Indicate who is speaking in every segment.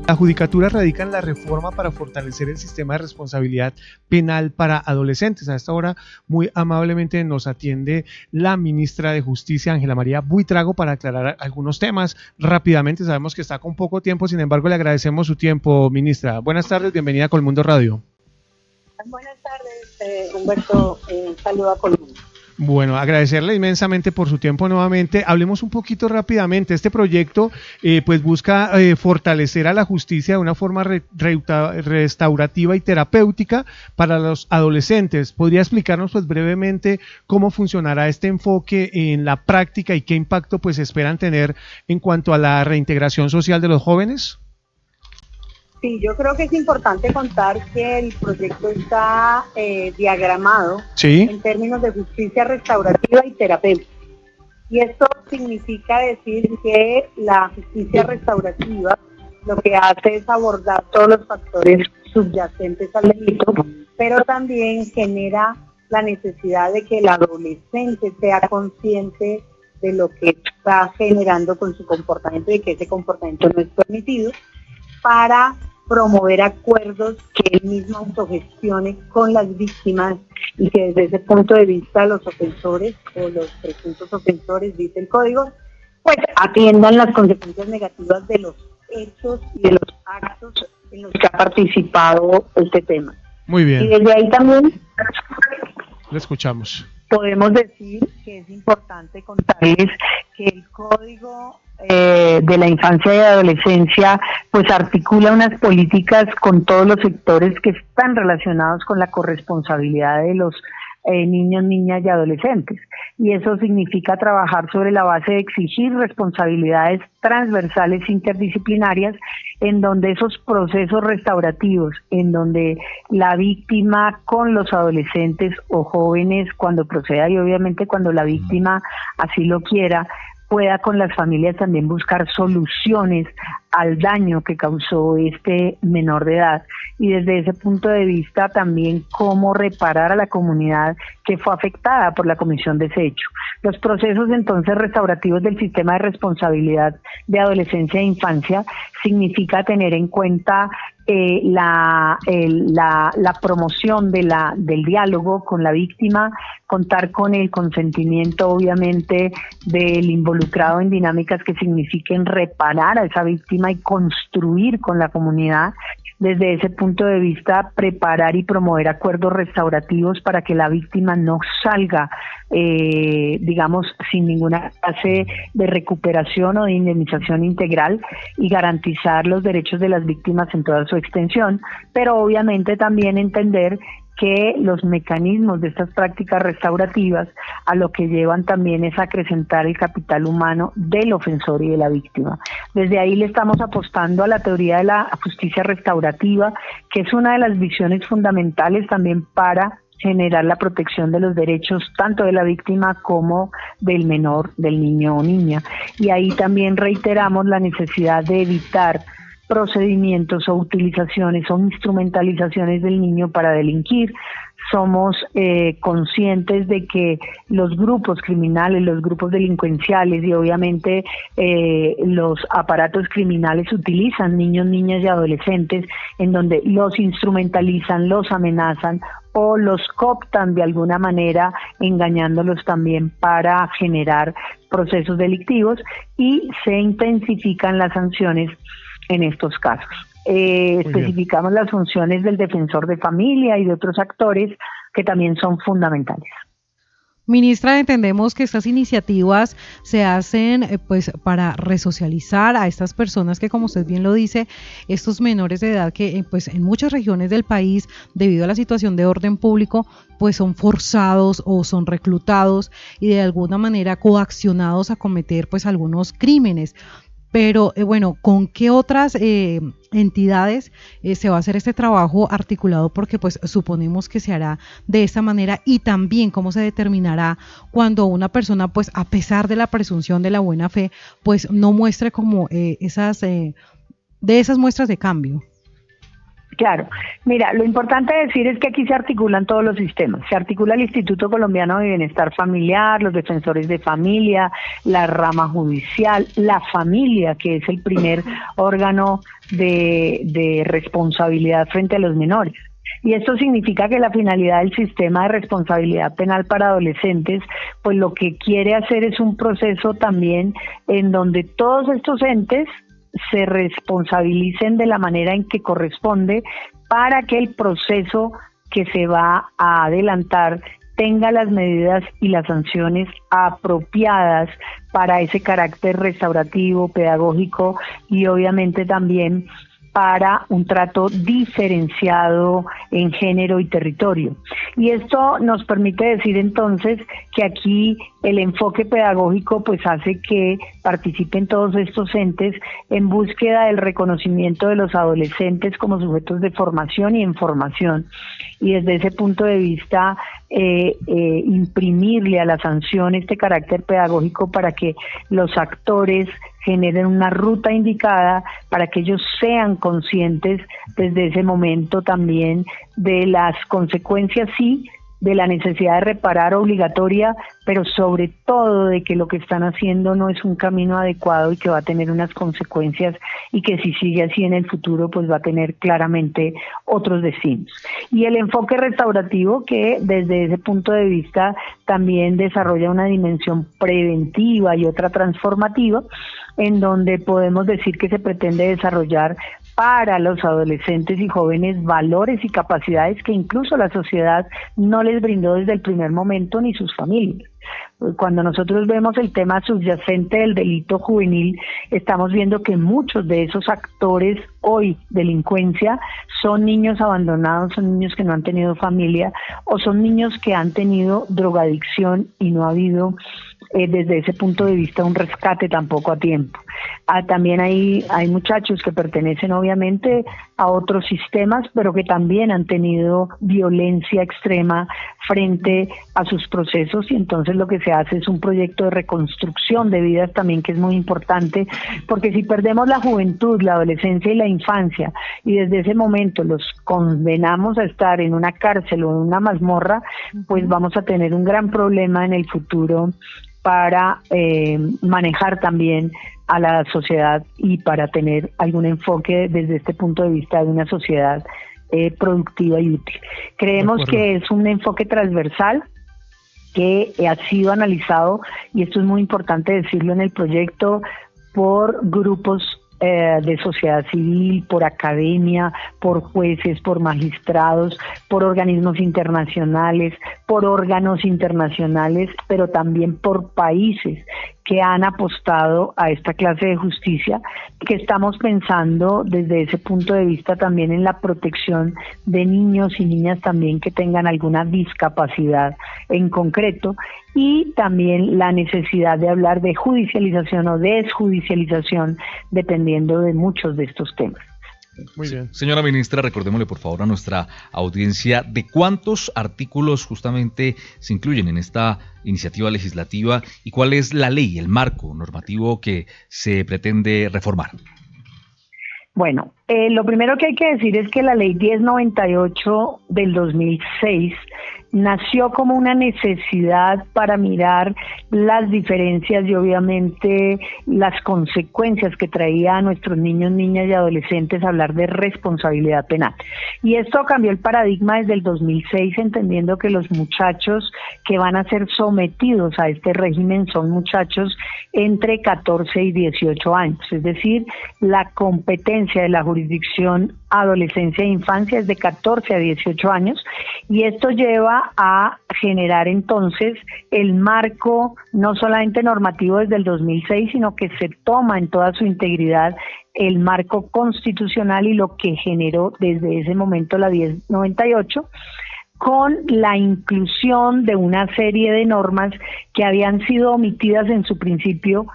Speaker 1: La Judicatura radica en la reforma para fortalecer el sistema de responsabilidad penal para adolescentes. A esta hora, muy amablemente nos atiende la ministra de Justicia, Ángela María Buitrago, para aclarar algunos temas rápidamente. Sabemos que está con poco tiempo, sin embargo, le agradecemos su tiempo, ministra. Buenas tardes, bienvenida a Colmundo Radio.
Speaker 2: Buenas tardes, Humberto. Saludo a Colmundo.
Speaker 1: Bueno, agradecerle inmensamente por su tiempo nuevamente. Hablemos un poquito rápidamente. Este proyecto pues busca fortalecer a la justicia de una forma restaurativa y terapéutica para los adolescentes. ¿Podría explicarnos pues brevemente cómo funcionará este enfoque en la práctica y qué impacto pues esperan tener en cuanto a la reintegración social de los jóvenes?
Speaker 2: Sí, yo creo que es importante contar que el proyecto está diagramado en términos de justicia restaurativa y terapéutica. Y esto significa decir que la justicia restaurativa lo que hace es abordar todos los factores subyacentes al delito, pero también genera la necesidad de que el adolescente sea consciente de lo que está generando con su comportamiento y que ese comportamiento no es permitido, para promover acuerdos que él mismo autogestione con las víctimas y que desde ese punto de vista los ofensores o los presuntos ofensores, dice el código, pues atiendan las consecuencias negativas de los hechos y de los actos en los que ha participado este tema.
Speaker 1: Muy bien.
Speaker 2: Y desde ahí también
Speaker 1: le escuchamos.
Speaker 2: Podemos decir que es importante contarles que el Código de la Infancia y Adolescencia pues articula unas políticas con todos los sectores que están relacionados con la corresponsabilidad de los niños, niñas y adolescentes. Y eso significa trabajar sobre la base de exigir responsabilidades transversales interdisciplinarias en donde esos procesos restaurativos, en donde la víctima con los adolescentes o jóvenes cuando proceda y obviamente cuando la víctima así lo quiera, pueda con las familias también buscar soluciones al daño que causó este menor de edad y desde ese punto de vista también cómo reparar a la comunidad que fue afectada por la comisión de ese hecho. Los procesos entonces restaurativos del sistema de responsabilidad de adolescencia e infancia significa tener en cuenta la promoción del diálogo con la víctima, contar con el consentimiento obviamente del involucrado en dinámicas que signifiquen reparar a esa víctima y construir con la comunidad. Desde ese punto de vista, preparar y promover acuerdos restaurativos para que la víctima no salga, digamos, sin ninguna clase de recuperación o de indemnización integral y garantizar los derechos de las víctimas en toda su extensión, pero obviamente también entender que los mecanismos de estas prácticas restaurativas a lo que llevan también es acrecentar el capital humano del ofensor y de la víctima. Desde ahí le estamos apostando a la teoría de la justicia restaurativa, que es una de las visiones fundamentales también para generar la protección de los derechos tanto de la víctima como del menor, del niño o niña. Y ahí también reiteramos la necesidad de evitar procedimientos o utilizaciones o instrumentalizaciones del niño para delinquir. Somos conscientes de que los grupos criminales, los grupos delincuenciales y obviamente los aparatos criminales utilizan niños, niñas y adolescentes en donde los instrumentalizan, los amenazan o los cooptan de alguna manera, engañándolos también para generar procesos delictivos y se intensifican las sanciones en estos casos. Especificamos las funciones del defensor de familia y de otros actores que también son fundamentales.
Speaker 3: Ministra, entendemos que estas iniciativas se hacen pues para resocializar a estas personas que, como usted bien lo dice, estos menores de edad que pues en muchas regiones del país, debido a la situación de orden público, pues son forzados o son reclutados y de alguna manera coaccionados a cometer pues algunos crímenes. Pero bueno, ¿con qué otras entidades se va a hacer este trabajo articulado? Porque pues suponemos que se hará de esta manera y también cómo se determinará cuando una persona pues a pesar de la presunción de la buena fe pues no muestre como de esas muestras de cambio.
Speaker 2: Claro, mira, lo importante decir es que aquí se articulan todos los sistemas. Se articula el Instituto Colombiano de Bienestar Familiar, los defensores de familia, la rama judicial, la familia, que es el primer órgano de responsabilidad frente a los menores. Y esto significa que la finalidad del sistema de responsabilidad penal para adolescentes, pues lo que quiere hacer es un proceso también en donde todos estos entes se responsabilicen de la manera en que corresponde para que el proceso que se va a adelantar tenga las medidas y las sanciones apropiadas para ese carácter restaurativo, pedagógico y obviamente también para un trato diferenciado en género y territorio. Y esto nos permite decir entonces que aquí el enfoque pedagógico pues hace que participen todos estos entes en búsqueda del reconocimiento de los adolescentes como sujetos de formación y en formación. Y desde ese punto de vista imprimirle a la sanción este carácter pedagógico para que los actores generen una ruta indicada para que ellos sean conscientes desde ese momento también de las consecuencias, sí, de la necesidad de reparar obligatoria, pero sobre todo de que lo que están haciendo no es un camino adecuado y que va a tener unas consecuencias y que si sigue así en el futuro pues va a tener claramente otros destinos. Y el enfoque restaurativo que desde ese punto de vista también desarrolla una dimensión preventiva y otra transformativa, en donde podemos decir que se pretende desarrollar para los adolescentes y jóvenes valores y capacidades que incluso la sociedad no les brindó desde el primer momento ni sus familias. Cuando nosotros vemos el tema subyacente del delito juvenil, estamos viendo que muchos de esos actores hoy, delincuencia, son niños abandonados, son niños que no han tenido familia o son niños que han tenido drogadicción y no ha habido desde ese punto de vista un rescate tampoco a tiempo. También hay muchachos que pertenecen obviamente a otros sistemas, pero que también han tenido violencia extrema frente a sus procesos y entonces lo que se hace es un proyecto de reconstrucción de vidas también que es muy importante, porque si perdemos la juventud, la adolescencia y la infancia y desde ese momento los condenamos a estar en una cárcel o en una mazmorra, pues vamos a tener un gran problema en el futuro para manejar también a la sociedad y para tener algún enfoque desde este punto de vista de una sociedad productiva y útil. Creemos que es un enfoque transversal que ha sido analizado, y esto es muy importante decirlo en el proyecto, por grupos de sociedad civil, por academia, por jueces, por magistrados, por organismos internacionales, por órganos internacionales, pero también por países que han apostado a esta clase de justicia, que estamos pensando desde ese punto de vista también en la protección de niños y niñas también que tengan alguna discapacidad en concreto, y también la necesidad de hablar de judicialización o desjudicialización dependiendo de muchos de estos temas.
Speaker 4: Muy bien. Señora ministra, recordémosle por favor a nuestra audiencia de cuántos artículos justamente se incluyen en esta iniciativa legislativa y cuál es la ley, el marco normativo que se pretende reformar.
Speaker 2: Bueno, lo primero que hay que decir es que la ley 1098 del 2006 nació como una necesidad para mirar las diferencias y obviamente las consecuencias que traía a nuestros niños, niñas y adolescentes hablar de responsabilidad penal. Y esto cambió el paradigma desde el 2006, entendiendo que los muchachos que van a ser sometidos a este régimen son muchachos entre 14 y 18 años, es decir, la competencia de la jurisdicción adolescencia e infancia es de 14 a 18 años, y esto lleva a generar entonces el marco no solamente normativo desde el 2006, sino que se toma en toda su integridad el marco constitucional y lo que generó desde ese momento la 1098, con la inclusión de una serie de normas que habían sido omitidas en su principio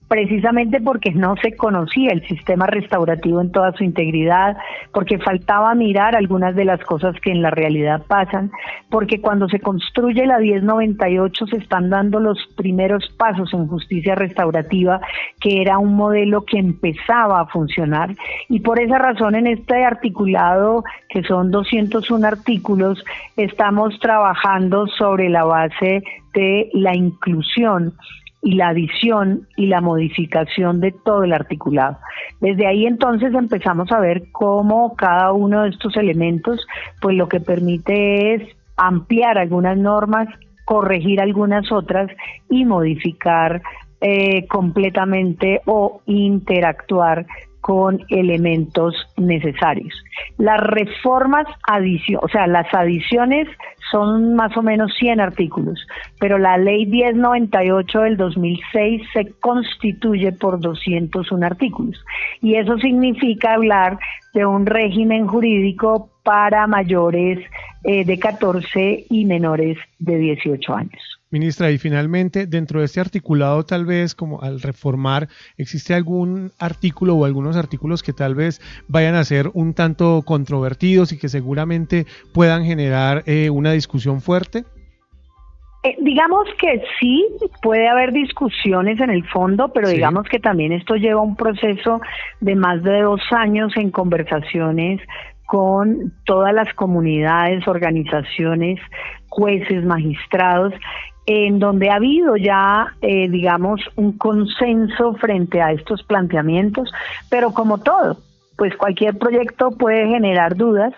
Speaker 2: precisamente porque no se conocía el sistema restaurativo en toda su integridad, porque faltaba mirar algunas de las cosas que en la realidad pasan, porque cuando se construye la 1098 se están dando los primeros pasos en justicia restaurativa, que era un modelo que empezaba a funcionar, y por esa razón en este articulado, que son 201 artículos, estamos trabajando sobre la base de la inclusión y la adición y la modificación de todo el articulado. Desde ahí entonces empezamos a ver cómo cada uno de estos elementos, pues lo que permite es ampliar algunas normas, corregir algunas otras y modificar completamente o interactuar con elementos necesarios. Las reformas, las adiciones son más o menos 100 artículos, pero la ley 1098 del 2006 se constituye por 201 artículos. Y eso significa hablar de un régimen jurídico para mayores de 14 y menores de 18 años.
Speaker 1: Ministra, y finalmente, dentro de este articulado, tal vez, como al reformar, ¿existe algún artículo o algunos artículos que tal vez vayan a ser un tanto controvertidos y que seguramente puedan generar una discusión fuerte?
Speaker 2: Digamos que sí, puede haber discusiones en el fondo, pero sí, digamos que también esto lleva un proceso de más de 2 años en conversaciones con todas las comunidades, organizaciones, jueces, magistrados, en donde ha habido ya, un consenso frente a estos planteamientos, pero como todo, pues cualquier proyecto puede generar dudas,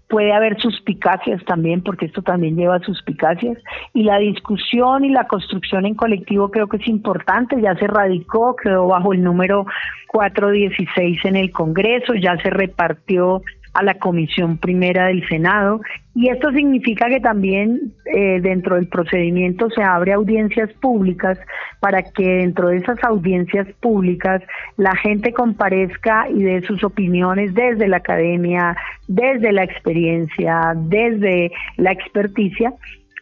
Speaker 2: puede haber suspicacias también, porque esto también lleva suspicacias, y la discusión y la construcción en colectivo creo que es importante, ya se radicó, quedó bajo el número 416 en el Congreso, ya se repartió a la Comisión Primera del Senado, y esto significa que también dentro del procedimiento se abre audiencias públicas para que dentro de esas audiencias públicas la gente comparezca y dé sus opiniones desde la academia, desde la experiencia, desde la experticia,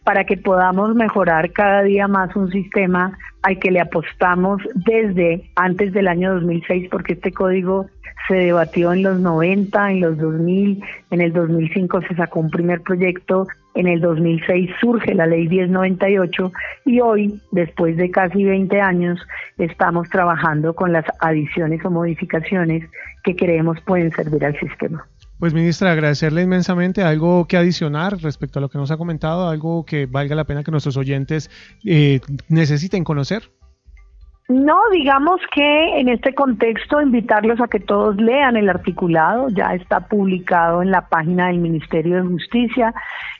Speaker 2: para que podamos mejorar cada día más un sistema al que le apostamos desde antes del año 2006, porque este código se debatió en los 90, en los 2000, en el 2005 se sacó un primer proyecto, en el 2006 surge la ley 1098 y hoy, después de casi 20 años, estamos trabajando con las adiciones o modificaciones que creemos pueden servir al sistema.
Speaker 1: Pues ministra, agradecerle inmensamente. ¿Algo que adicionar respecto a lo que nos ha comentado? ¿Algo que valga la pena que nuestros oyentes necesiten conocer?
Speaker 2: No, digamos que en este contexto invitarlos a que todos lean el articulado, ya está publicado en la página del Ministerio de Justicia,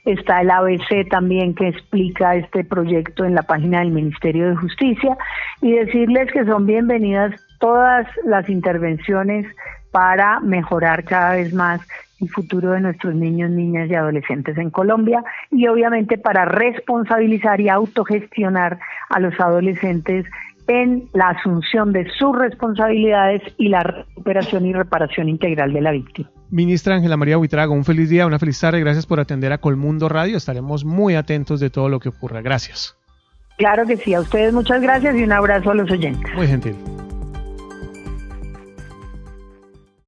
Speaker 2: está el ABC también que explica este proyecto en la página del Ministerio de Justicia, y decirles que son bienvenidas todas las intervenciones para mejorar cada vez más el futuro de nuestros niños, niñas y adolescentes en Colombia, y obviamente para responsabilizar y autogestionar a los adolescentes en la asunción de sus responsabilidades y la recuperación y reparación integral de la víctima.
Speaker 1: Ministra Ángela María Buitrago, un feliz día, una feliz tarde, gracias por atender a Colmundo Radio, estaremos muy atentos de todo lo que ocurra, gracias.
Speaker 2: Claro que sí, a ustedes muchas gracias y un abrazo a los oyentes.
Speaker 1: Muy gentil.